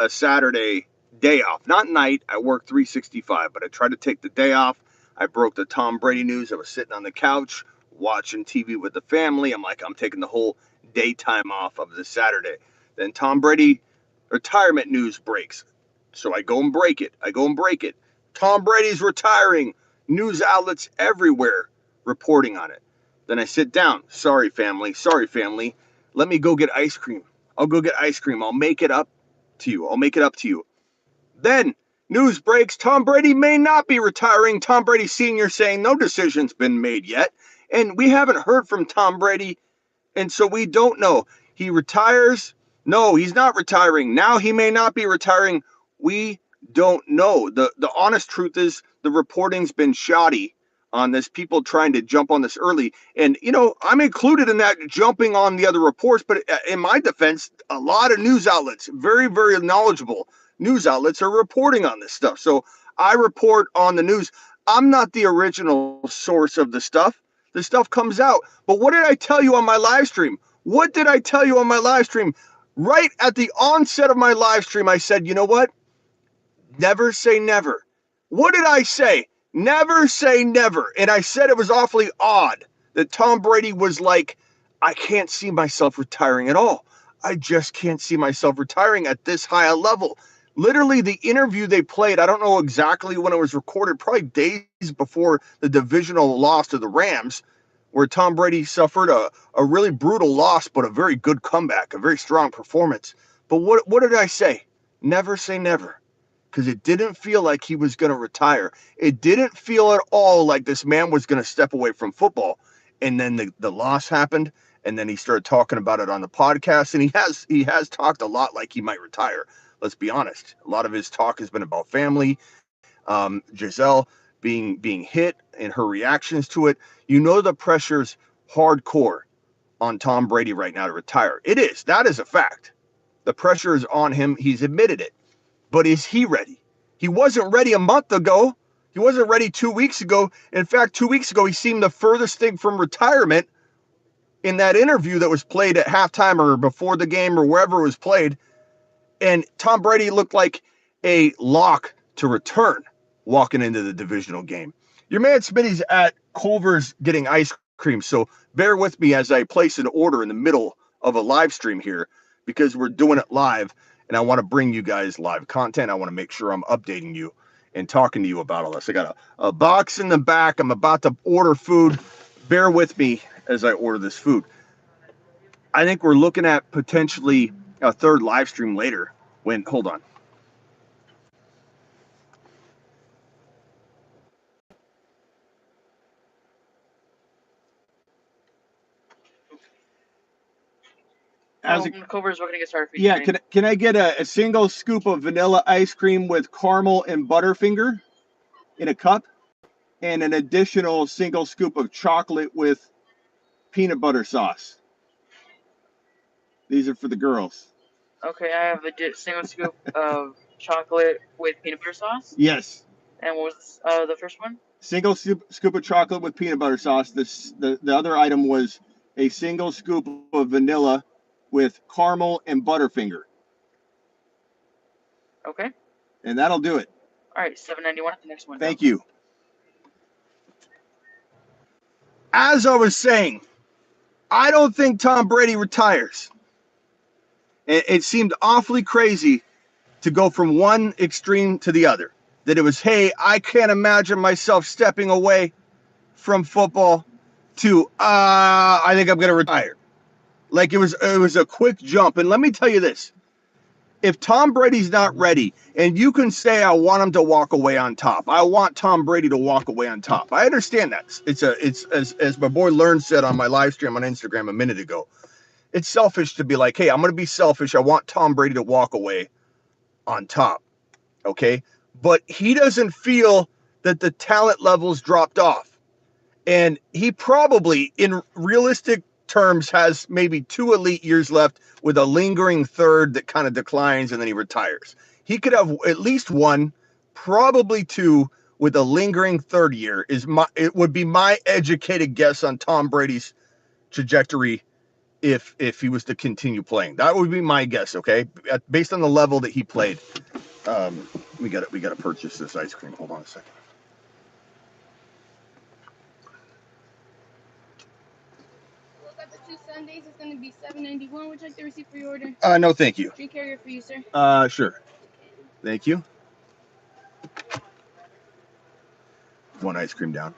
a Saturday day off. Not night. I work 365, but I tried to take the day off. I broke the Tom Brady news. I was sitting on the couch watching TV with the family. I'm like, I'm taking the whole daytime off of this Saturday. Then Tom Brady retirement news breaks. So I go and break it. Tom Brady's retiring. News outlets everywhere reporting on it. Then I sit down. Sorry, family. Let me go get ice cream. I'll go get ice cream. I'll make it up to you. Then news breaks. Tom Brady may not be retiring. Tom Brady Sr. saying no decision's been made yet. And we haven't heard from Tom Brady. And so we don't know. He retires. No, he's not retiring. Now he may not be retiring. We don't know. The honest truth is the reporting's been shoddy on this, people trying to jump on this early. And, I'm included in that jumping on the other reports. But in my defense, a lot of news outlets, very, very knowledgeable news outlets, are reporting on this stuff. So I report on the news. I'm not the original source of the stuff. The stuff comes out. But what did I tell you on my live stream? Right at the onset of my live stream, I said, you know what? Never say never. What did I say? Never say never. And I said it was awfully odd that Tom Brady was like, I can't see myself retiring at all. I just can't see myself retiring at this high a level. Literally, the interview they played, I don't know exactly when it was recorded, probably days before the divisional loss to the Rams, where Tom Brady suffered a really brutal loss, but a very good comeback, a very strong performance. But what did I say? Never say never. Because it didn't feel like he was going to retire. It didn't feel at all like this man was going to step away from football. And then the loss happened, and then he started talking about it on the podcast, and he has talked a lot like he might retire. Let's be honest. A lot of his talk has been about family, Giselle being hit and her reactions to it. The pressure's hardcore on Tom Brady right now to retire. It is. That is a fact. The pressure is on him. He's admitted it. But is he ready? He wasn't ready a month ago. He wasn't ready 2 weeks ago. In fact, 2 weeks ago, he seemed the furthest thing from retirement in that interview that was played at halftime or before the game or wherever it was played. And Tom Brady looked like a lock to return walking into the divisional game. Your man Smitty's at Culver's getting ice cream. So bear with me as I place an order in the middle of a live stream here because we're doing it live. And I want to bring you guys live content. I want to make sure I'm updating you and talking to you about all this. I got a box in the back. I'm about to order food. Bear with me as I order this food. I think we're looking at potentially a third live stream later. Hold on. Culver's, we're going to get started for you. Yeah, can I get a single scoop of vanilla ice cream with caramel and Butterfinger in a cup? And an additional single scoop of chocolate with peanut butter sauce. These are for the girls. Okay, I have a single scoop of chocolate with peanut butter sauce. Yes. And what was the first one? Single scoop of chocolate with peanut butter sauce. The other item was a single scoop of vanilla with caramel and Butterfinger. Okay. And that'll do it. All right, $7.91 at the next one. Thank you. As I was saying, I don't think Tom Brady retires. It seemed awfully crazy to go from one extreme to the other. That it was, hey, I can't imagine myself stepping away from football to, I think I'm going to retire. Like it was a quick jump. And let me tell you this. If Tom Brady's not ready, and you can say, I want him to walk away on top. I want Tom Brady to walk away on top. I understand that. It's as my boy Learn said on my live stream on Instagram a minute ago. It's selfish to be like, hey, I'm going to be selfish. I want Tom Brady to walk away on top. Okay. But he doesn't feel that the talent levels dropped off. And he probably, in realistic terms, has maybe 2 elite years left with a lingering third that kind of declines and then he retires. He could have at least 1, probably 2 with a lingering third year. It would be my educated guess on Tom Brady's trajectory if he was to continue playing. That would be my guess. Okay, based on the level that he played. We got to purchase this ice cream. Hold on a second. Got the 2 Sundays. It's going to be $7.91. Would you like the receipt for your order? No, thank you. Drink carrier for you, sir. Sure. Thank you. One ice cream down.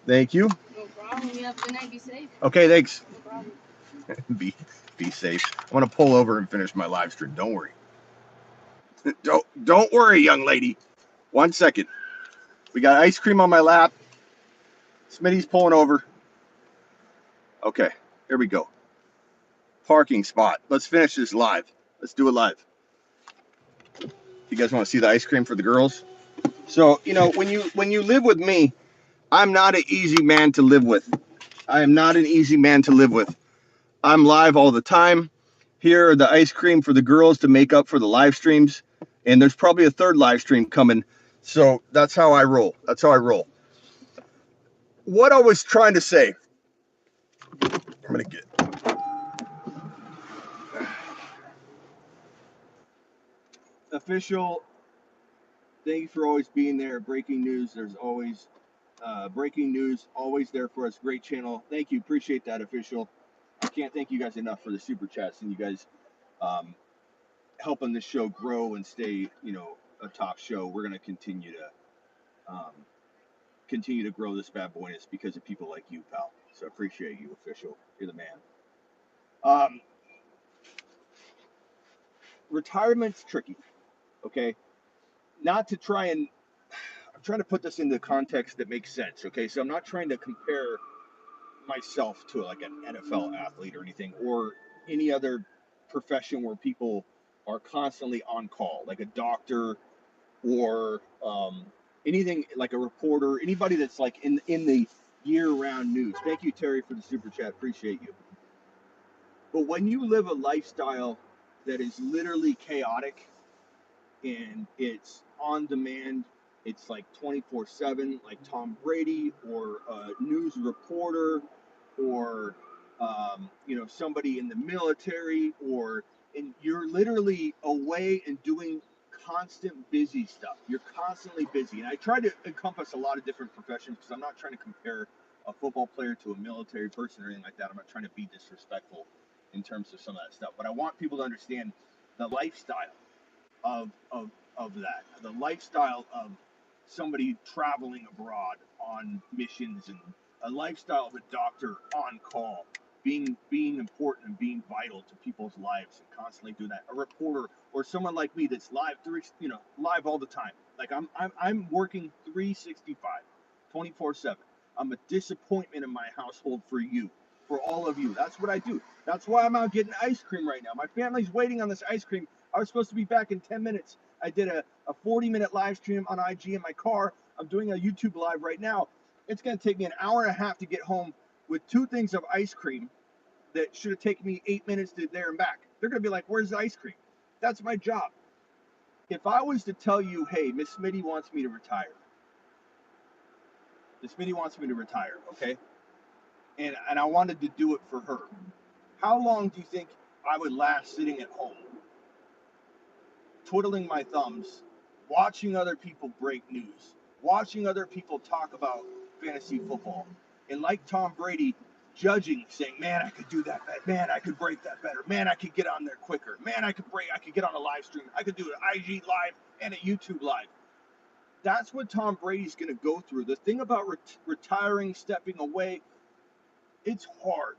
Thank you. No problem. You have a good night. Be safe. Okay, thanks. No problem. be safe. I want to pull over and finish my live stream. Don't worry. Don't worry, young lady. 1 second. We got ice cream on my lap. Smitty's pulling over. Okay, here we go. Parking spot. Let's finish this live. Let's do it live. You guys want to see the ice cream for the girls? So, when you live with me, I'm not an easy man to live with. I am not an easy man to live with. I'm live all the time. Here are the ice cream for the girls to make up for the live streams. And there's probably a third live stream coming. So that's how I roll. That's how I roll. What I was trying to say, I'm going to get official. Thank you for always being there. Breaking news. There's always breaking news. Always there for us. Great channel. Thank you. Appreciate that, official. I can't thank you guys enough for the super chats and you guys helping this show grow and stay, a top show. We're going to continue to grow this bad boy. It's because of people like you, pal. So I appreciate you, official. You're the man. Retirement's tricky. Okay. Not to try and I'm trying to put this into context that makes sense. Okay. So I'm not trying to compare myself to like an NFL athlete or anything or any other profession where people are constantly on call, like a doctor or anything like a reporter, anybody that's like in the year-round news. Thank you, Terry, for the super chat. Appreciate you. But when you live a lifestyle that is literally chaotic and it's on demand, it's like 24/7, like Tom Brady or a news reporter or somebody in the military and you're literally away and doing constant busy stuff. You're constantly busy. And I try to encompass a lot of different professions because I'm not trying to compare a football player to a military person or anything like that. I'm not trying to be disrespectful in terms of some of that stuff. But I want people to understand the lifestyle of that, the lifestyle of somebody traveling abroad on missions and a lifestyle of a doctor on call, being important and being vital to people's lives and constantly doing that. A reporter or someone like me that's live all the time. Like I'm working 365, 24/7. I'm a disappointment in my household for you, for all of you. That's what I do. That's why I'm out getting ice cream right now. My family's waiting on this ice cream. I was supposed to be back in 10 minutes. I did a 40-minute live stream on IG in my car. I'm doing a YouTube live right now. It's going to take me an hour and a half to get home with 2 things of ice cream that should have taken me 8 minutes to there and back. They're going to be like, where's the ice cream? That's my job. If I was to tell you, hey, Miss Smitty wants me to retire. Miss Smitty wants me to retire, okay? And I wanted to do it for her. How long do you think I would last sitting at home, twiddling my thumbs, watching other people break news, watching other people talk about fantasy football, and like Tom Brady, judging, saying, "Man, I could do that better. Man, I could break that better. Man, I could get on there quicker. Man, I could get on a live stream. I could do an IG live and a YouTube live." That's what Tom Brady's going to go through. The thing about retiring, stepping away, it's hard.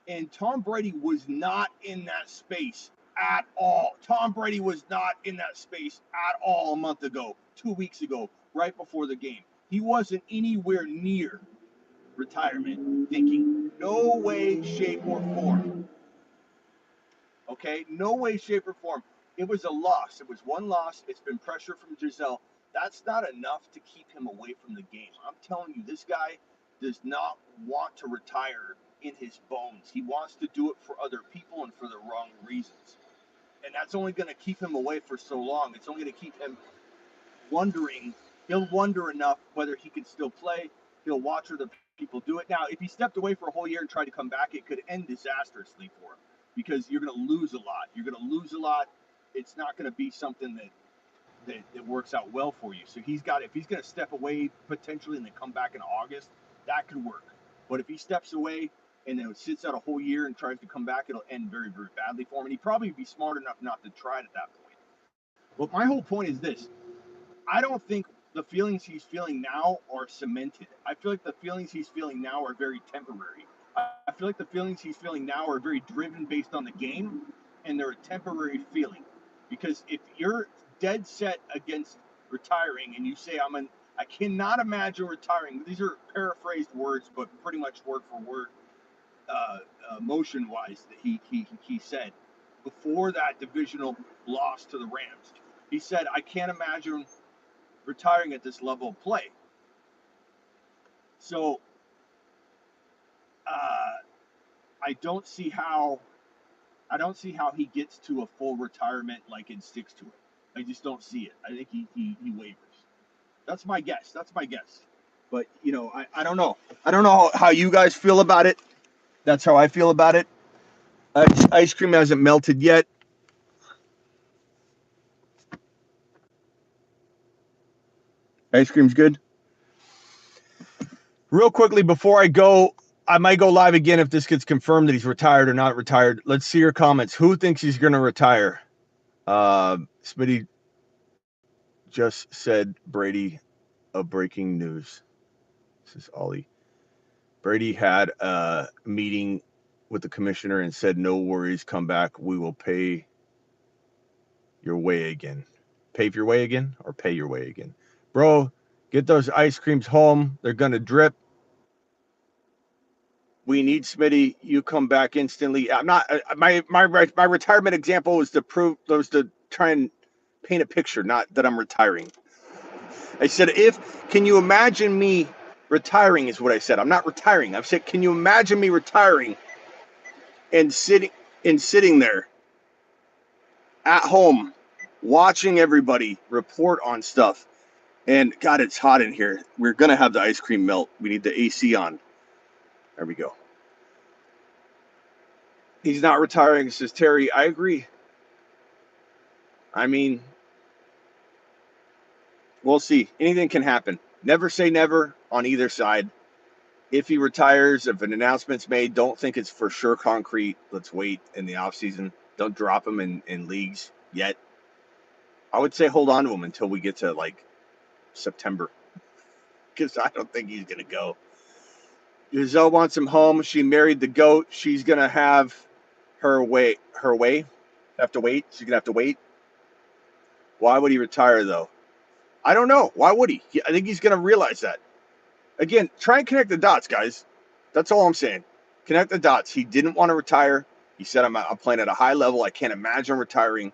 And Tom Brady was not in that space at all. Tom Brady was not in that space at all a month ago, 2 weeks ago, right before the game. He wasn't anywhere near retirement, thinking no way, shape, or form. Okay? No way, shape, or form. It was a loss. It was one loss. It's been pressure from Giselle. That's not enough to keep him away from the game. I'm telling you, this guy does not want to retire in his bones. He wants to do it for other people and for the wrong reasons. And that's only going to keep him away for so long. It's only going to keep him wondering. He'll wonder enough whether he can still play. He'll watch other people do it. Now, if he stepped away for a whole year and tried to come back, it could end disastrously for him because you're going to lose a lot. You're going to lose a lot. It's not going to be something that works out well for you. So if he's going to step away potentially and then come back in August, that could work. But if he steps away and then sits out a whole year and tries to come back, it'll end very, very badly for him. And he'd probably be smart enough not to try it at that point. But my whole point is this. I don't think the feelings he's feeling now are cemented. I feel like the feelings he's feeling now are very temporary. I feel like the feelings he's feeling now are very driven based on the game, and they're a temporary feeling. Because if you're dead set against retiring and you say I cannot imagine retiring. These are paraphrased words, but pretty much word for word, motion wise that he said before that divisional loss to the Rams. He said, "I can't imagine retiring at this level of play." So I don't see how he gets to a full retirement and sticks to it. I just don't see it. I think he wavers. That's my guess. But I don't know. I don't know how you guys feel about it. That's how I feel about it. Ice cream hasn't melted yet. Ice cream's good. Real quickly before I go, I might go live again if this gets confirmed that he's retired or not retired. Let's see your comments. Who thinks he's going to retire? Smitty just said Brady of breaking news. This is Ollie. Brady had a meeting with the commissioner and said, "No worries, come back. We will pay your way again." Pave your way again or pay your way again? Bro, get those ice creams home. They're going to drip. We need Smitty. You come back instantly. I'm not. My retirement example was to try and paint a picture, not that I'm retiring. I said, can you imagine me retiring? Is what I said. I'm not retiring. I've said, can you imagine me retiring and sitting there at home, watching everybody report on stuff? And God, it's hot in here. We're gonna have the ice cream melt. We need the AC on. There we go. He's not retiring, says Terry. I agree. I mean, we'll see. Anything can happen. Never say never on either side. If he retires, if an announcement's made, don't think it's for sure concrete. Let's wait in the offseason. Don't drop him in leagues yet. I would say hold on to him until we get to September, because I don't think he's going to go. Giselle wants him home. She married the GOAT. She's going to have her way. Have to wait. She's going to have to wait. Why would he retire, though? I don't know. Why would he? I think he's going to realize that. Again, try and connect the dots, guys. That's all I'm saying. Connect the dots. He didn't want to retire. He said, I'm playing at a high level. I can't imagine retiring.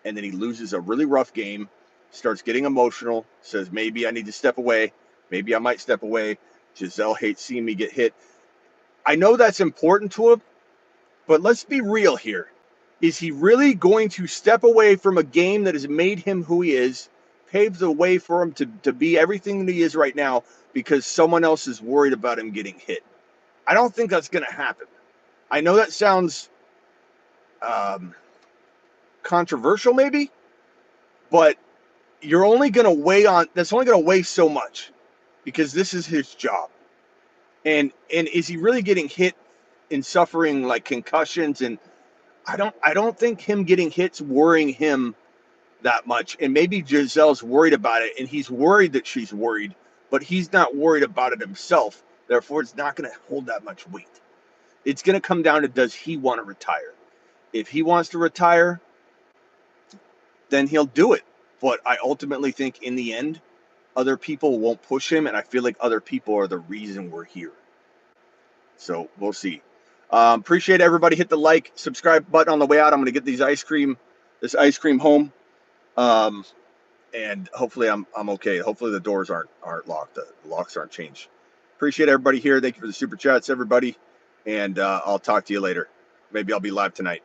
And then he loses a really rough game, starts getting emotional, says, maybe I need to step away. Maybe I might step away. Giselle hates seeing me get hit. I know that's important to him, but let's be real here. Is he really going to step away from a game that has made him who he is, paved the way for him to be everything that he is right now, because someone else is worried about him getting hit? I don't think that's going to happen. I know that sounds controversial maybe, but you're only going to weigh on, that's only going to weigh so much, because this is his job. And is he really getting hit and suffering concussions? And I don't think him getting hit's worrying him that much. And maybe Giselle's worried about it, and he's worried that she's worried, but he's not worried about it himself. Therefore, it's not going to hold that much weight. It's going to come down to, does he want to retire? If he wants to retire, then he'll do it. But I ultimately think in the end, other people won't push him, and I feel like other people are the reason we're here. So we'll see. Appreciate everybody. Hit the like, subscribe button on the way out. I'm going to get this ice cream home. And hopefully I'm okay. Hopefully the doors aren't locked. The locks aren't changed. Appreciate everybody here. Thank you for the super chats, everybody. And I'll talk to you later. Maybe I'll be live tonight.